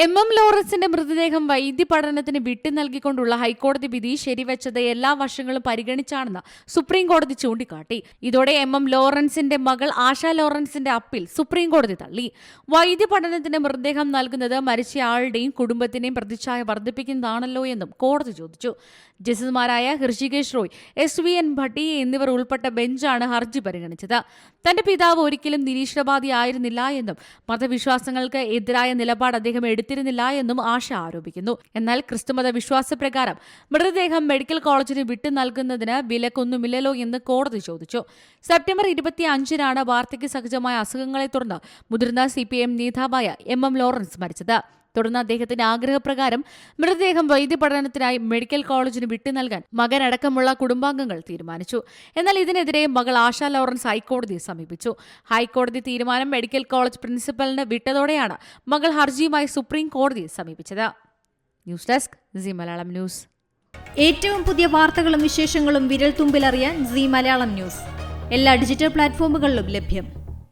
M ലോറൻസിന്റെ മൃതദേഹം വൈദ്യപഠനത്തിന് വിട്ടു നൽകിക്കൊണ്ടുള്ള ഹൈക്കോടതി വിധി ശരിവെച്ചത് എല്ലാ വശങ്ങളും പരിഗണിച്ചാണെന്ന് സുപ്രീം കോടതി ചൂണ്ടിക്കാട്ടി. ഇതോടെ എം ലോറൻസിന്റെ മകൾ ആശ ലോറൻസിന്റെ അപ്പീൽ സുപ്രീം കോടതി തള്ളി. വൈദ്യപഠനത്തിന് മൃതദേഹം നൽകുന്നത് മരിച്ചയാളുടെയും കുടുംബത്തിന്റെയും പ്രതിച്ഛായ വർദ്ധിപ്പിക്കുന്നതാണല്ലോ എന്നും കോടതി ചോദിച്ചു. ജസ്റ്റിസുമാരായ ഹൃഷികേശ് റോയ്, SVN ഭട്ടി എന്നിവർ ഉൾപ്പെട്ട ബെഞ്ചാണ് ഹർജി പരിഗണിച്ചത്. തന്റെ പിതാവ് ഒരിക്കലും നിരീശ്വരവാദിയായിരുന്നില്ല എന്നും മതവിശ്വാസങ്ങൾക്ക് എതിരായ നിലപാട് അദ്ദേഹം എടുത്തിരുന്നില്ല എന്നും ആശ ആരോപിക്കുന്നു. എന്നാൽ ക്രിസ്തുമത വിശ്വാസപ്രകാരം മൃതദേഹം മെഡിക്കൽ കോളേജിന് വിട്ടു നൽകുന്നതിന് വിലക്കൊന്നുമില്ലല്ലോ എന്ന് കോടതി ചോദിച്ചു. സെപ്റ്റംബർ 25-നാണ് വാർദ്ധക്യ സഹജമായ അസുഖങ്ങളെ തുടർന്ന് മുതിർന്ന CPM നേതാവായ എം ലോറൻസ് മരിച്ചത്. തുടർന്ന് അദ്ദേഹത്തിന്റെ ആഗ്രഹപ്രകാരം മൃതദേഹം വൈദ്യപഠനത്തിനായി മെഡിക്കൽ കോളേജിന് വിട്ടു നൽകാൻ മകനടക്കമുള്ള കുടുംബാംഗങ്ങൾ തീരുമാനിച്ചു. എന്നാൽ ഇതിനെതിരെ മകൾ ആശ ലോറൻസ് ഹൈക്കോടതിയെ സമീപിച്ചു. ഹൈക്കോടതി തീരുമാനം മെഡിക്കൽ കോളേജ് പ്രിൻസിപ്പലിന് വിട്ടതോടെയാണ് മകൾ ഹർജിയുമായി സുപ്രീം കോടതിയെ സമീപിച്ചത്. News desk C Malayalam news. ഏറ്റവും പുതിയ വാർത്തകളും വിശേഷങ്ങളും വിരൽ തുമ്പിലറിയാൻ സി മലയാളം ന്യൂസ് എല്ലാ ഡിജിറ്റൽ പ്ലാറ്റ്ഫോമുകളിലും ലഭ്യം.